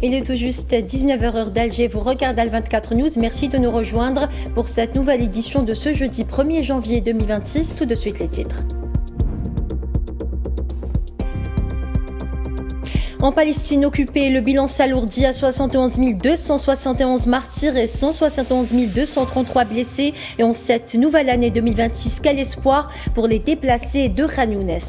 Il est tout juste 19h heure d'Alger, vous regardez Al24 News. Merci de nous rejoindre pour cette nouvelle édition de ce jeudi 1er janvier 2026. Tout de suite les titres. En Palestine occupée, le bilan s'alourdit à 71 271 martyrs et 171 233 blessés. Et en cette nouvelle année 2026, quel espoir pour les déplacés de Khan Younes.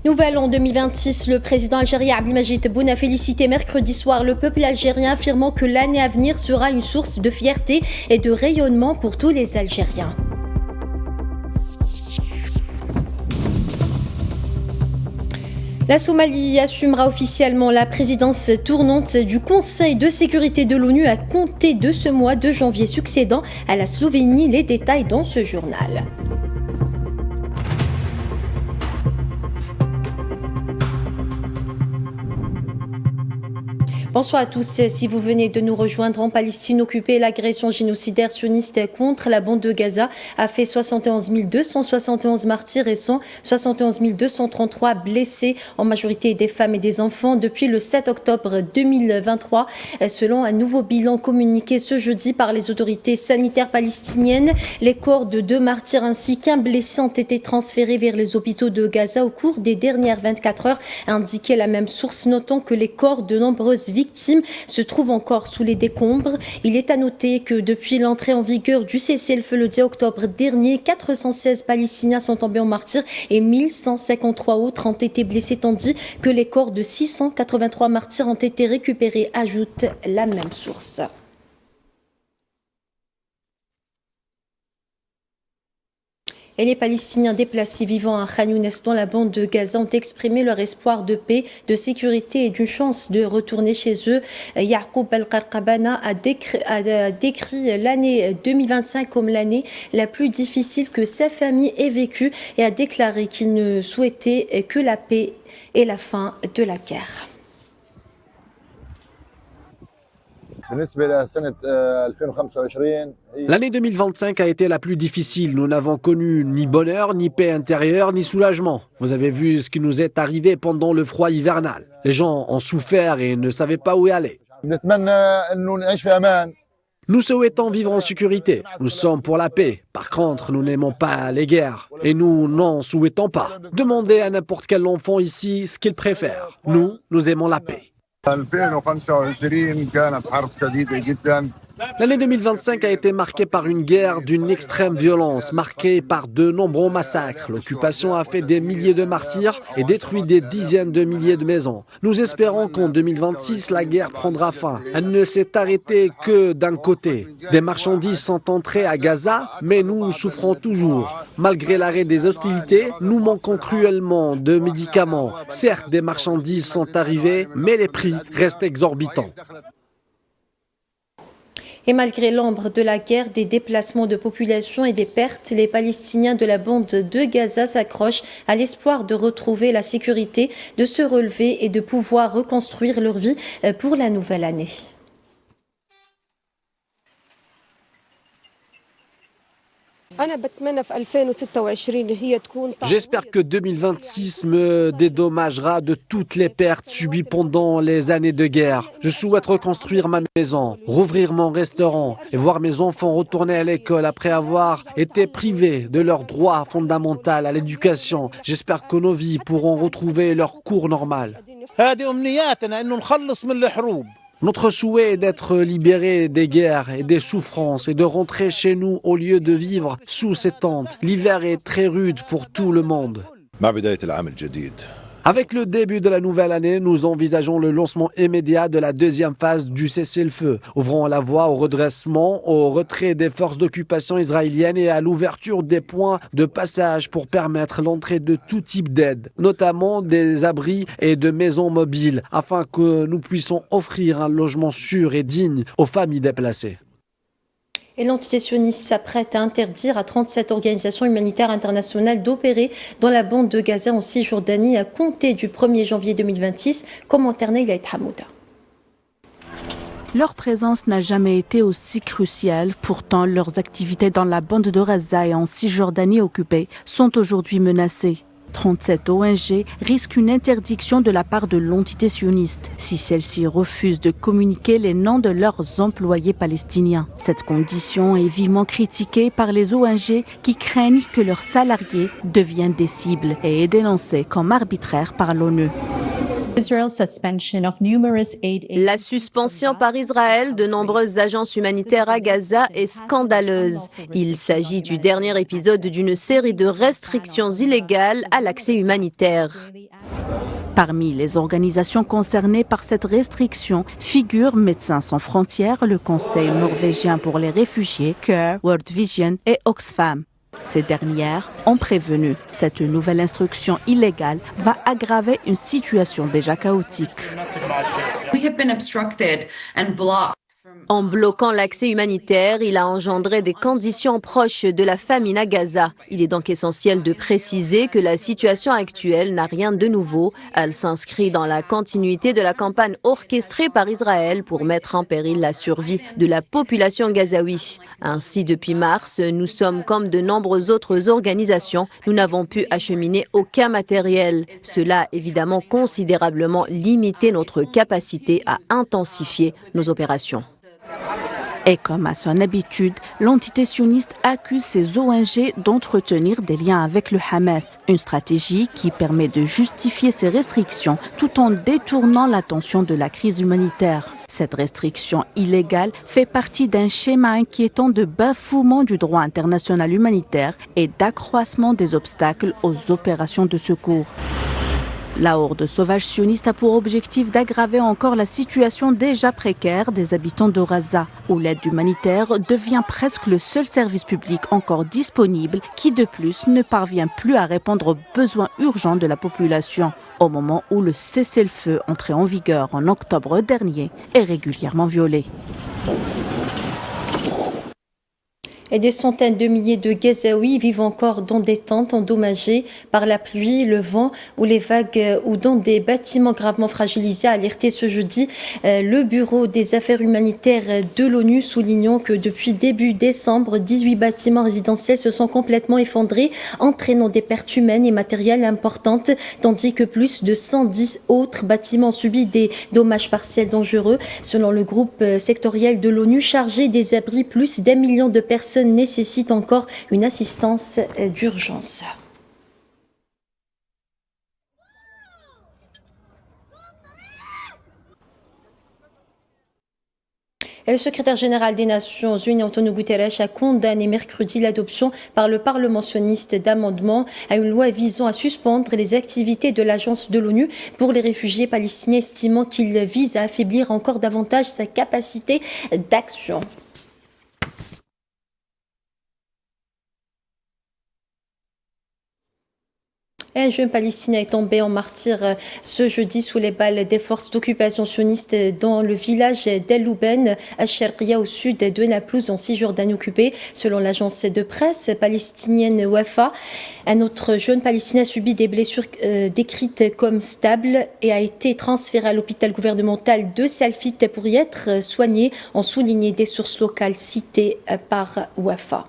Nouvel an 2026, le président algérien Abdelmadjid Tebboune a félicité mercredi soir le peuple algérien, affirmant que l'année à venir sera une source de fierté et de rayonnement pour tous les Algériens. La Somalie assumera officiellement la présidence tournante du Conseil de sécurité de l'ONU à compter de ce mois de janvier, succédant à la Slovénie. Les détails dans ce journal. Bonsoir à tous. Si vous venez de nous rejoindre, en Palestine occupée, l'agression génocidaire sioniste contre la bande de Gaza a fait 71 271 martyrs et 171 233 blessés, en majorité des femmes et des enfants, depuis le 7 octobre 2023. Selon un nouveau bilan communiqué ce jeudi par les autorités sanitaires palestiniennes, les corps de 2 martyrs ainsi qu'un blessé ont été transférés vers les hôpitaux de Gaza au cours des dernières 24 heures, a indiqué la même source, notant que les corps de nombreuses victimes se trouvent encore sous les décombres. Il est à noter que depuis l'entrée en vigueur du cessez-le-feu le 10 octobre dernier, 416 Palestiniens sont tombés en martyrs et 1153 autres ont été blessés, tandis que les corps de 683 martyrs ont été récupérés, ajoute la même source. Et les Palestiniens déplacés vivant à Khan Younes dans la bande de Gaza ont exprimé leur espoir de paix, de sécurité et d'une chance de retourner chez eux. Yaqoub Al-Qarqabana a décrit l'année 2025 comme l'année la plus difficile que sa famille ait vécue et a déclaré qu'il ne souhaitait que la paix et la fin de la guerre. L'année 2025 a été la plus difficile. Nous n'avons connu ni bonheur, ni paix intérieure, ni soulagement. Vous avez vu ce qui nous est arrivé pendant le froid hivernal. Les gens ont souffert et ne savaient pas où aller. Nous souhaitons vivre en sécurité. Nous sommes pour la paix. Par contre, nous n'aimons pas les guerres. Et nous n'en souhaitons pas. Demandez à n'importe quel enfant ici ce qu'il préfère. Nous aimons la paix. L'année 2025 a été marquée par une guerre d'une extrême violence, marquée par de nombreux massacres. L'occupation a fait des milliers de martyrs et détruit des dizaines de milliers de maisons. Nous espérons qu'en 2026, la guerre prendra fin. Elle ne s'est arrêtée que d'un côté. Des marchandises sont entrées à Gaza, mais nous souffrons toujours. Malgré l'arrêt des hostilités, nous manquons cruellement de médicaments. Certes, des marchandises sont arrivées, mais les prix restent exorbitants. Et malgré l'ombre de la guerre, des déplacements de population et des pertes, les Palestiniens de la bande de Gaza s'accrochent à l'espoir de retrouver la sécurité, de se relever et de pouvoir reconstruire leur vie pour la nouvelle année. J'espère que 2026 me dédommagera de toutes les pertes subies pendant les années de guerre. Je souhaite reconstruire ma maison, rouvrir mon restaurant et voir mes enfants retourner à l'école après avoir été privés de leur droit fondamental à l'éducation. J'espère que nos vies pourront retrouver leur cours normal. Notre souhait est d'être libérés des guerres et des souffrances et de rentrer chez nous au lieu de vivre sous ces tentes. L'hiver est très rude pour tout le monde. Avec le début de la nouvelle année, nous envisageons le lancement immédiat de la deuxième phase du cessez-le-feu, ouvrant la voie au redressement, au retrait des forces d'occupation israéliennes et à l'ouverture des points de passage pour permettre l'entrée de tout type d'aide, notamment des abris et de maisons mobiles, afin que nous puissions offrir un logement sûr et digne aux familles déplacées. Et l'antisétionniste s'apprête à interdire à 37 organisations humanitaires internationales d'opérer dans la bande de Gaza en Cisjordanie à compter du 1er janvier 2026. Commentaire Naïla Hamouda. Leur présence n'a jamais été aussi cruciale. Pourtant, leurs activités dans la bande de Gaza et en Cisjordanie occupée sont aujourd'hui menacées. 37 ONG risquent une interdiction de la part de l'entité sioniste si celle-ci refuse de communiquer les noms de leurs employés palestiniens. Cette condition est vivement critiquée par les ONG qui craignent que leurs salariés deviennent des cibles et est dénoncée comme arbitraire par l'ONU. La suspension par Israël de nombreuses agences humanitaires à Gaza est scandaleuse. Il s'agit du dernier épisode d'une série de restrictions illégales à l'accès humanitaire. Parmi les organisations concernées par cette restriction figurent Médecins sans frontières, le Conseil norvégien pour les réfugiés, CARE, World Vision et Oxfam. Ces dernières ont prévenu. Cette nouvelle instruction illégale va aggraver une situation déjà chaotique. En bloquant l'accès humanitaire, il a engendré des conditions proches de la famine à Gaza. Il est donc essentiel de préciser que la situation actuelle n'a rien de nouveau. Elle s'inscrit dans la continuité de la campagne orchestrée par Israël pour mettre en péril la survie de la population gazaoui. Ainsi, depuis mars, nous sommes comme de nombreuses autres organisations. Nous n'avons pu acheminer aucun matériel. Cela a évidemment considérablement limité notre capacité à intensifier nos opérations. Et comme à son habitude, l'entité sioniste accuse ces ONG d'entretenir des liens avec le Hamas, une stratégie qui permet de justifier ces restrictions tout en détournant l'attention de la crise humanitaire. Cette restriction illégale fait partie d'un schéma inquiétant de bafouement du droit international humanitaire et d'accroissement des obstacles aux opérations de secours. La horde sauvage sioniste a pour objectif d'aggraver encore la situation déjà précaire des habitants de Gaza, où l'aide humanitaire devient presque le seul service public encore disponible qui de plus ne parvient plus à répondre aux besoins urgents de la population, au moment où le cessez-le-feu entré en vigueur en octobre dernier est régulièrement violé. Et des centaines de milliers de Gazaouis vivent encore dans des tentes endommagées par la pluie, le vent ou les vagues ou dans des bâtiments gravement fragilisés, a alerté ce jeudi le Bureau des affaires humanitaires de l'ONU, soulignant que depuis début décembre, 18 bâtiments résidentiels se sont complètement effondrés, entraînant des pertes humaines et matérielles importantes, tandis que plus de 110 autres bâtiments ont subi des dommages partiels dangereux. Selon le groupe sectoriel de l'ONU chargé des abris, plus d'1 million de personnes nécessite encore une assistance d'urgence. Et le secrétaire général des Nations Unies, Antonio Guterres, a condamné mercredi l'adoption par le Parlement sioniste d'amendements à une loi visant à suspendre les activités de l'Agence de l'ONU pour les réfugiés palestiniens, estimant qu'il vise à affaiblir encore davantage sa capacité d'action. Un jeune Palestinien est tombé en martyr ce jeudi sous les balles des forces d'occupation sionistes dans le village d'El Louben, à Sharqiya, au sud de Naplouse, en Cisjordanie occupée. Selon l'agence de presse palestinienne Wafa, un autre jeune Palestinien a subi des blessures décrites comme stables et a été transféré à l'hôpital gouvernemental de Salfit pour y être soigné, ont souligné des sources locales citées par Wafa.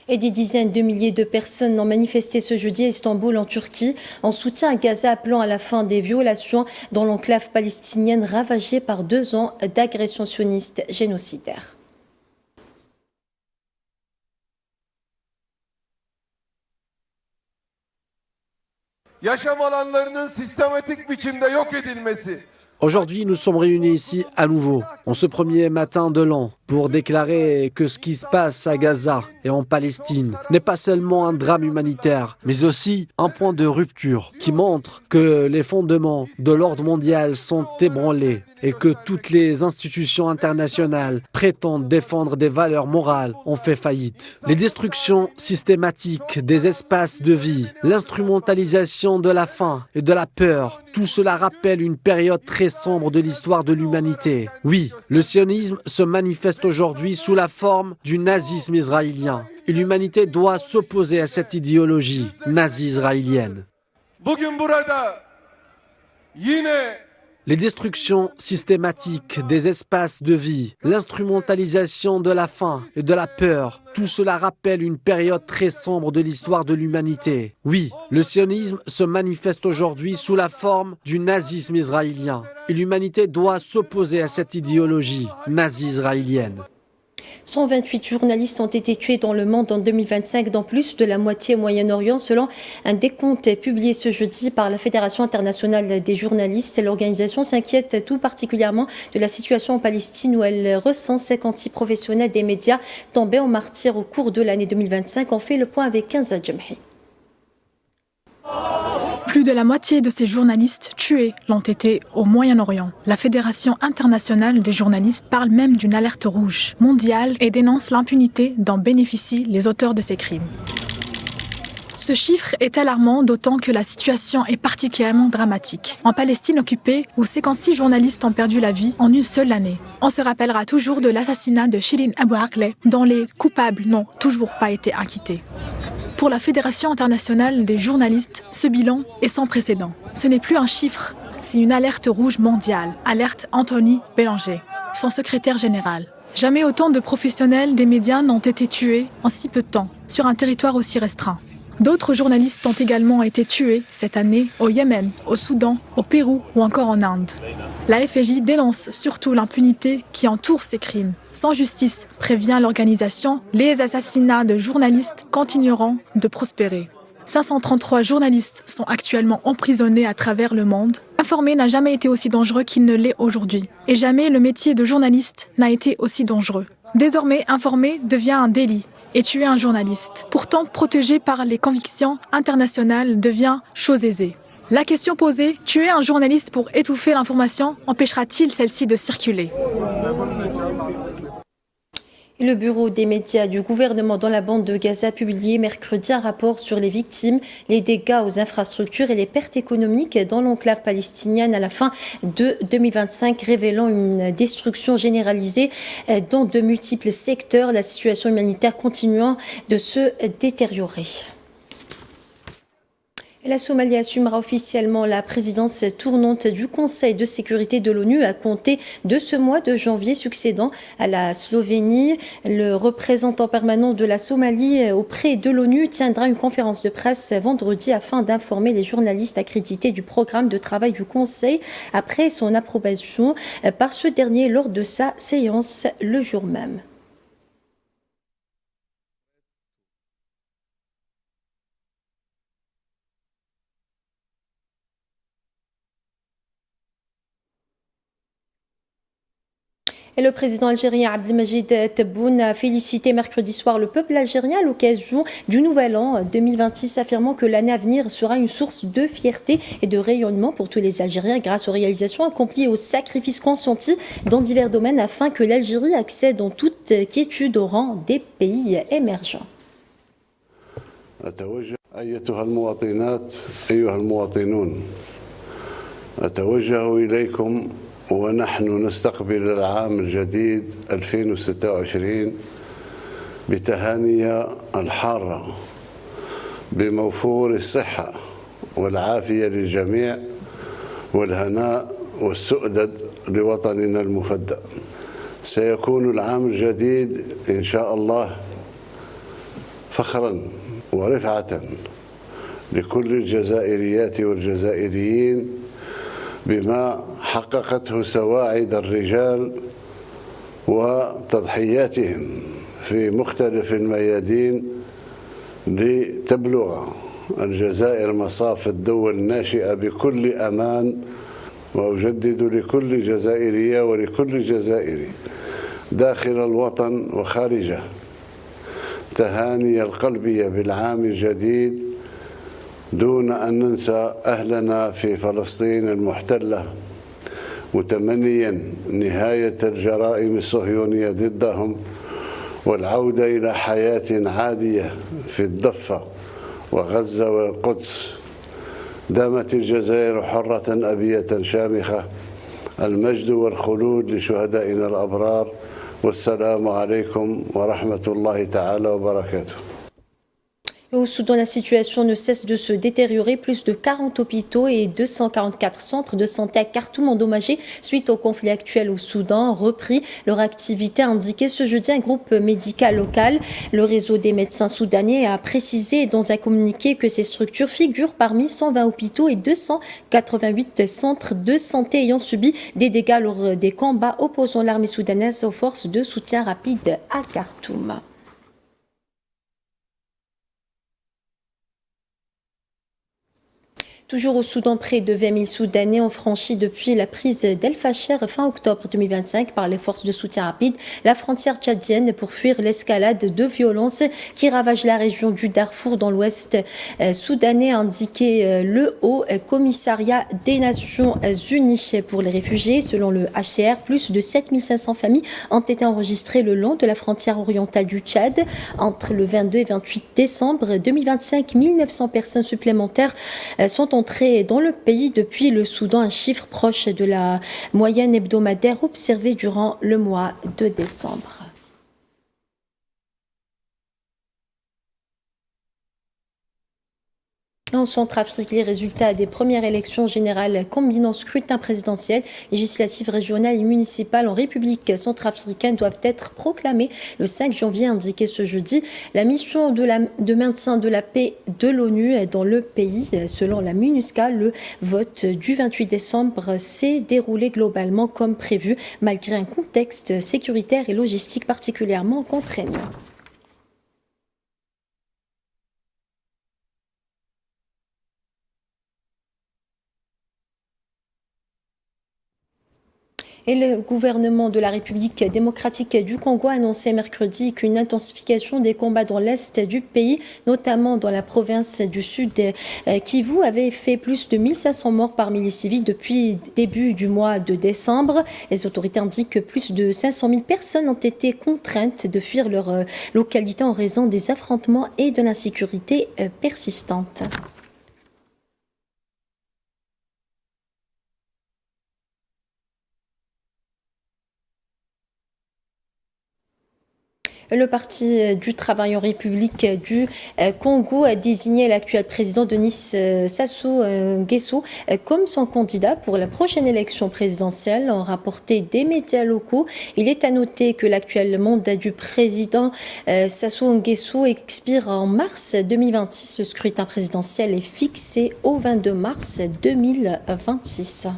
Et des dizaines de milliers de personnes ont manifesté ce jeudi à Istanbul, en Turquie, en soutien à Gaza, appelant à la fin des violations dans l'enclave palestinienne ravagée par 2 ans d'agression sioniste génocidaire. Yaşam alanlarının sistematik biçimde yok edilmesi. Aujourd'hui, nous sommes réunis ici à nouveau, en ce premier matin de l'an, pour déclarer que ce qui se passe à Gaza et en Palestine n'est pas seulement un drame humanitaire, mais aussi un point de rupture qui montre que les fondements de l'ordre mondial sont ébranlés et que toutes les institutions internationales prétendent défendre des valeurs morales ont fait faillite. Les destructions systématiques des espaces de vie, l'instrumentalisation de la faim et de la peur, tout cela rappelle une période très sombre de l'histoire de l'humanité. Oui, le sionisme se manifeste aujourd'hui sous la forme du nazisme israélien. Et l'humanité doit s'opposer à cette idéologie nazi-israélienne. Bugün burada yine Les destructions systématiques des espaces de vie, l'instrumentalisation de la faim et de la peur, tout cela rappelle une période très sombre de l'histoire de l'humanité. Oui, le sionisme se manifeste aujourd'hui sous la forme du nazisme israélien. Et l'humanité doit s'opposer à cette idéologie nazi-israélienne. 128 journalistes ont été tués dans le monde en 2025, dans plus de la moitié au Moyen-Orient, selon un décompte publié ce jeudi par la Fédération internationale des journalistes. L'organisation s'inquiète tout particulièrement de la situation en Palestine, où elle recense 56 professionnels des médias tombés en martyrs au cours de l'année 2025. On fait le point avec Kenza Djemhi. Plus de la moitié de ces journalistes tués l'ont été au Moyen-Orient. La Fédération internationale des journalistes parle même d'une alerte rouge mondiale et dénonce l'impunité dont bénéficient les auteurs de ces crimes. Ce chiffre est alarmant, d'autant que la situation est particulièrement dramatique. En Palestine occupée, où 56 journalistes ont perdu la vie en une seule année. On se rappellera toujours de l'assassinat de Shirin Abu Akleh, dont les coupables n'ont toujours pas été acquittés. Pour la Fédération internationale des journalistes, ce bilan est sans précédent. Ce n'est plus un chiffre, c'est une alerte rouge mondiale, alerte Anthony Bélanger, son secrétaire général. Jamais autant de professionnels des médias n'ont été tués en si peu de temps, sur un territoire aussi restreint. D'autres journalistes ont également été tués cette année au Yémen, au Soudan, au Pérou ou encore en Inde. La FJ dénonce surtout l'impunité qui entoure ces crimes. Sans justice, prévient l'organisation, les assassinats de journalistes continueront de prospérer. 533 journalistes sont actuellement emprisonnés à travers le monde. Informer n'a jamais été aussi dangereux qu'il ne l'est aujourd'hui. Et jamais le métier de journaliste n'a été aussi dangereux. Désormais, informer devient un délit. Et tuer un journaliste, pourtant protégé par les convictions internationales, devient chose aisée. La question posée, tuer un journaliste pour étouffer l'information, empêchera-t-il celle-ci de circuler ? Le bureau des médias du gouvernement dans la bande de Gaza a publié mercredi un rapport sur les victimes, les dégâts aux infrastructures et les pertes économiques dans l'enclave palestinienne à la fin de 2025, révélant une destruction généralisée dans de multiples secteurs, la situation humanitaire continuant de se détériorer. La Somalie assumera officiellement la présidence tournante du Conseil de sécurité de l'ONU à compter de ce mois de janvier, succédant à la Slovénie. Le représentant permanent de la Somalie auprès de l'ONU tiendra une conférence de presse vendredi afin d'informer les journalistes accrédités du programme de travail du Conseil après son approbation par ce dernier lors de sa séance le jour même. Et le président algérien Abdelmajid Tebboune a félicité mercredi soir le peuple algérien à l'occasion du Nouvel An 2026, affirmant que l'année à venir sera une source de fierté et de rayonnement pour tous les Algériens grâce aux réalisations accomplies et aux sacrifices consentis dans divers domaines afin que l'Algérie accède en toute quiétude au rang des pays émergents. أيتها المواطنات أيها المواطنون أتوجه إليكم ونحن نستقبل العام الجديد 2026 بتهاني الحارة بموفور الصحة والعافية للجميع والهناء والسؤدد لوطننا المفدى. سيكون العام الجديد إن شاء الله فخرا ورفعة لكل الجزائريات والجزائريين بما حققته سواعد الرجال وتضحياتهم في مختلف الميادين لتبلغ الجزائر مصاف الدول الناشئة بكل أمان. وأجدد لكل جزائرية ولكل جزائري داخل الوطن وخارجه تهاني القلبية بالعام الجديد، دون أن ننسى أهلنا في فلسطين المحتلة، متمنيا نهاية الجرائم الصهيونية ضدهم والعودة إلى حياة عادية في الضفة وغزة والقدس. دامت الجزائر حرة أبية شامخة. المجد والخلود لشهدائنا الأبرار. والسلام عليكم ورحمة الله تعالى وبركاته. Au Soudan, la situation ne cesse de se détériorer. Plus de 40 hôpitaux et 244 centres de santé à Khartoum endommagés suite au conflit actuel au Soudan ont repris leur activité, a indiqué ce jeudi un groupe médical local. Le réseau des médecins soudanais a précisé dans un communiqué que ces structures figurent parmi 120 hôpitaux et 288 centres de santé ayant subi des dégâts lors des combats opposant l'armée soudanaise aux forces de soutien rapide à Khartoum. Toujours au Soudan, près de 20 000 Soudanais ont franchi depuis la prise d'El-Fasher fin octobre 2025 par les forces de soutien rapide la frontière tchadienne pour fuir l'escalade de violence qui ravage la région du Darfour dans l'ouest soudanais, a indiqué le Haut Commissariat des Nations Unies pour les réfugiés. Selon le HCR, plus de 7 500 familles ont été enregistrées le long de la frontière orientale du Tchad. Entre le 22 et 28 décembre 2025, 1900 personnes supplémentaires sont entrées dans le pays depuis le Soudan, un chiffre proche de la moyenne hebdomadaire observée durant le mois de décembre. En Centrafrique, les résultats des premières élections générales combinant scrutin présidentiel, législatif, régional et municipal en République centrafricaine doivent être proclamés le 5 janvier, indiqué ce jeudi. La mission de maintien de la paix de l'ONU dans le pays, selon la MINUSCA, le vote du 28 décembre s'est déroulé globalement comme prévu, malgré un contexte sécuritaire et logistique particulièrement contraignant. Et le gouvernement de la République démocratique du Congo a annoncé mercredi qu'une intensification des combats dans l'est du pays, notamment dans la province du Sud Kivu, avait fait plus de 1500 morts parmi les civils depuis début du mois de décembre. Les autorités indiquent que plus de 500 000 personnes ont été contraintes de fuir leur localité en raison des affrontements et de l'insécurité persistante. Le Parti du Travail en République du Congo a désigné l'actuel président Denis Sassou Nguesso comme son candidat pour la prochaine élection présidentielle, en rapporté des médias locaux. Il est à noter que l'actuel mandat du président Sassou Nguesso expire en mars 2026. Le scrutin présidentiel est fixé au 22 mars 2026.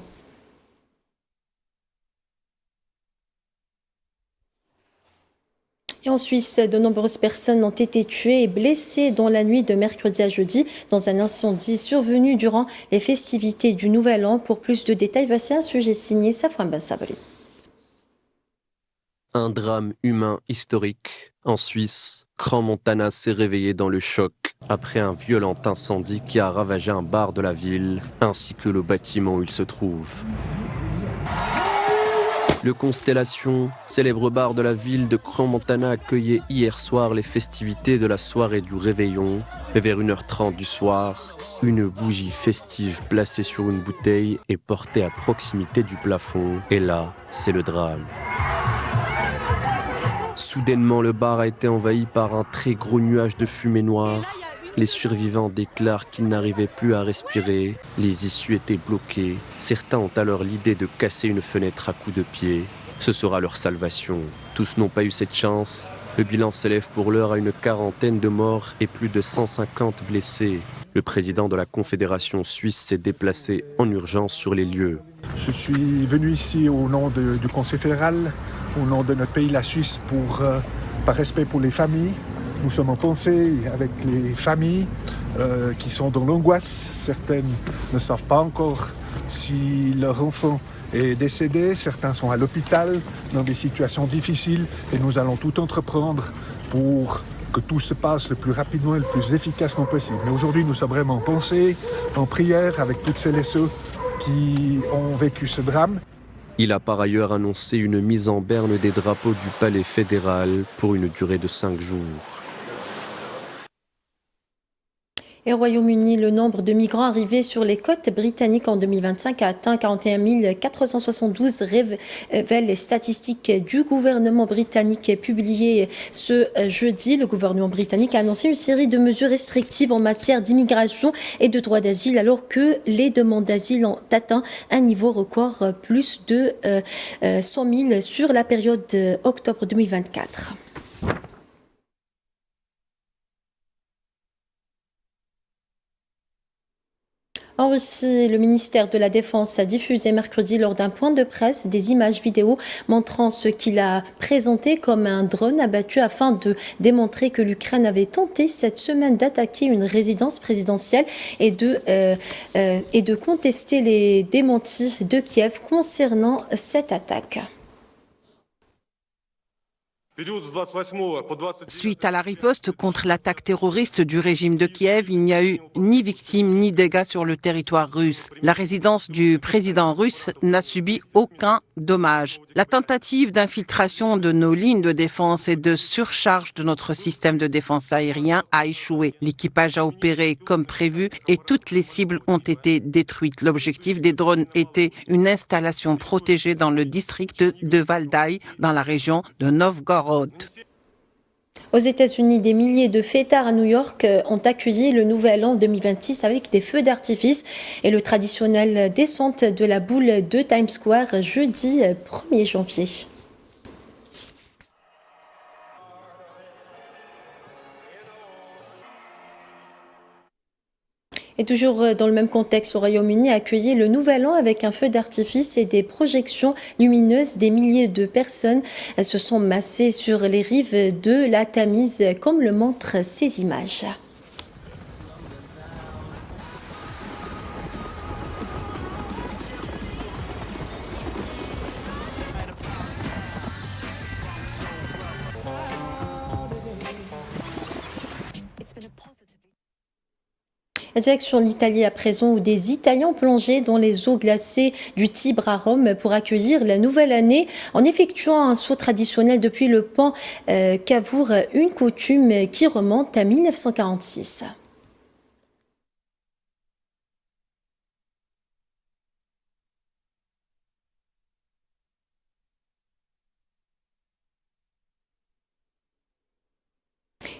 Et en Suisse, de nombreuses personnes ont été tuées et blessées dans la nuit de mercredi à jeudi dans un incendie survenu durant les festivités du Nouvel An. Pour plus de détails, voici un sujet signé Safwan Ben Sabri. Un drame humain historique. En Suisse, Crans-Montana s'est réveillé dans le choc après un violent incendie qui a ravagé un bar de la ville ainsi que le bâtiment où il se trouve. Le Constellation, célèbre bar de la ville de Crans-Montana, accueillait hier soir les festivités de la soirée du réveillon. Et vers 1h30 du soir, une bougie festive placée sur une bouteille est portée à proximité du plafond. Et là, c'est le drame. Soudainement, le bar a été envahi par un très gros nuage de fumée noire. Les survivants déclarent qu'ils n'arrivaient plus à respirer, les issues étaient bloquées. Certains ont alors l'idée de casser une fenêtre à coups de pied. Ce sera leur salvation. Tous n'ont pas eu cette chance. Le bilan s'élève pour l'heure à une 40aine de morts et plus de 150 blessés. Le président de la Confédération suisse s'est déplacé en urgence sur les lieux. Je suis venu ici au nom du Conseil fédéral, au nom de notre pays, la Suisse, par respect pour les familles. Nous sommes en pensée avec les familles qui sont dans l'angoisse. Certaines ne savent pas encore si leur enfant est décédé. Certains sont à l'hôpital dans des situations difficiles. Et nous allons tout entreprendre pour que tout se passe le plus rapidement et le plus efficacement possible. Mais aujourd'hui, nous sommes vraiment en pensée, en prière avec toutes celles et ceux qui ont vécu ce drame. Il a par ailleurs annoncé une mise en berne des drapeaux du palais fédéral pour une durée de 5 jours. Et au Royaume-Uni, le nombre de migrants arrivés sur les côtes britanniques en 2025 a atteint 41 472, révèlent les statistiques du gouvernement britannique publiées ce jeudi. Le gouvernement britannique a annoncé une série de mesures restrictives en matière d'immigration et de droit d'asile, alors que les demandes d'asile ont atteint un niveau record, plus de 100 000 sur la période octobre 2024. En Russie, le ministère de la Défense a diffusé mercredi lors d'un point de presse des images vidéo montrant ce qu'il a présenté comme un drone abattu afin de démontrer que l'Ukraine avait tenté cette semaine d'attaquer une résidence présidentielle et de contester les démentis de Kiev concernant cette attaque. Suite à la riposte contre l'attaque terroriste du régime de Kiev, il n'y a eu ni victimes ni dégâts sur le territoire russe. La résidence du président russe n'a subi aucun dommage. La tentative d'infiltration de nos lignes de défense et de surcharge de notre système de défense aérien a échoué. L'équipage a opéré comme prévu et toutes les cibles ont été détruites. L'objectif des drones était une installation protégée dans le district de Valdai, dans la région de Novgorod. Aux États-Unis, des milliers de fêtards à New York ont accueilli le nouvel an 2026 avec des feux d'artifice et le traditionnel descente de la boule de Times Square jeudi 1er janvier. Et toujours dans le même contexte, au Royaume-Uni a accueilli le Nouvel An avec un feu d'artifice et des projections lumineuses. Des milliers de personnes se sont massées sur les rives de la Tamise, comme le montrent ces images. Direction l'Italie à présent, où des Italiens ont plongé dans les eaux glacées du Tibre à Rome pour accueillir la nouvelle année en effectuant un saut traditionnel depuis le pont Cavour, une coutume qui remonte à 1946.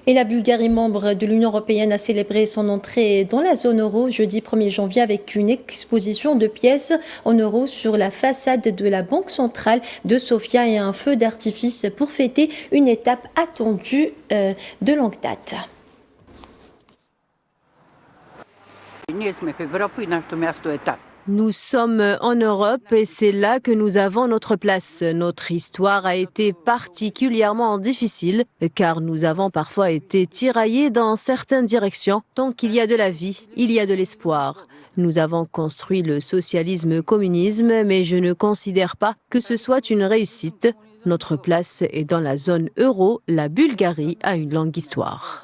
Et la Bulgarie, membre de l'Union européenne, a célébré son entrée dans la zone euro jeudi 1er janvier avec une exposition de pièces en euros sur la façade de la Banque centrale de Sofia et un feu d'artifice pour fêter une étape attendue de longue date. Nous sommes en Europe et c'est là que nous avons notre place. Notre histoire a été particulièrement difficile car nous avons parfois été tiraillés dans certaines directions. Tant qu'il y a de la vie, il y a de l'espoir. Nous avons construit le socialisme-communisme, mais je ne considère pas que ce soit une réussite. Notre place est dans la zone euro. La Bulgarie a une longue histoire.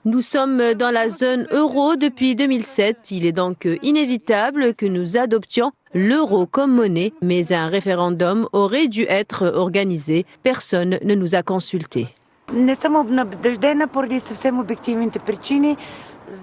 Nous sommes dans la zone euro depuis 2007. Il est donc inévitable que nous adoptions l'euro comme monnaie, mais un référendum aurait dû être organisé. Personne ne nous a consultés.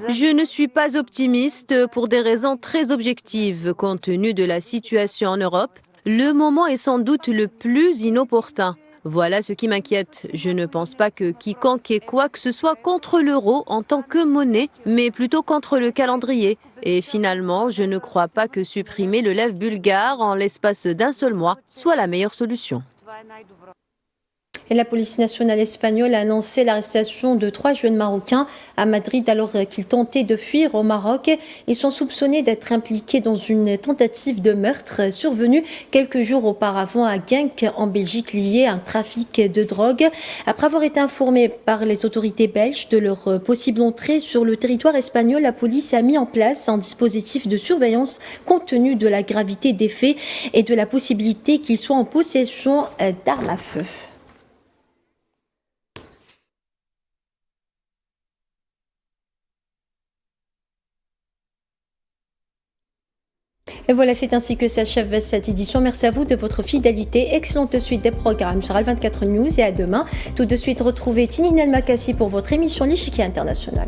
Je ne suis pas optimiste pour des raisons très objectives. Compte tenu de la situation en Europe, le moment est sans doute le plus inopportun. Voilà ce qui m'inquiète. Je ne pense pas que quiconque ait quoi que ce soit contre l'euro en tant que monnaie, mais plutôt contre le calendrier. Et finalement, je ne crois pas que supprimer le leu bulgare en l'espace d'un seul mois soit la meilleure solution. Et la police nationale espagnole a annoncé l'arrestation de 3 jeunes Marocains à Madrid alors qu'ils tentaient de fuir au Maroc. Ils sont soupçonnés d'être impliqués dans une tentative de meurtre survenue quelques jours auparavant à Genk en Belgique liée à un trafic de drogue. Après avoir été informés par les autorités belges de leur possible entrée sur le territoire espagnol, la police a mis en place un dispositif de surveillance compte tenu de la gravité des faits et de la possibilité qu'ils soient en possession d'armes à feu. Et voilà, c'est ainsi que s'achève cette édition. Merci à vous de votre fidélité. Excellente suite des programmes sur Al24 News et à demain. Tout de suite, retrouvez Tinine El Makassi pour votre émission L'Échiquier International.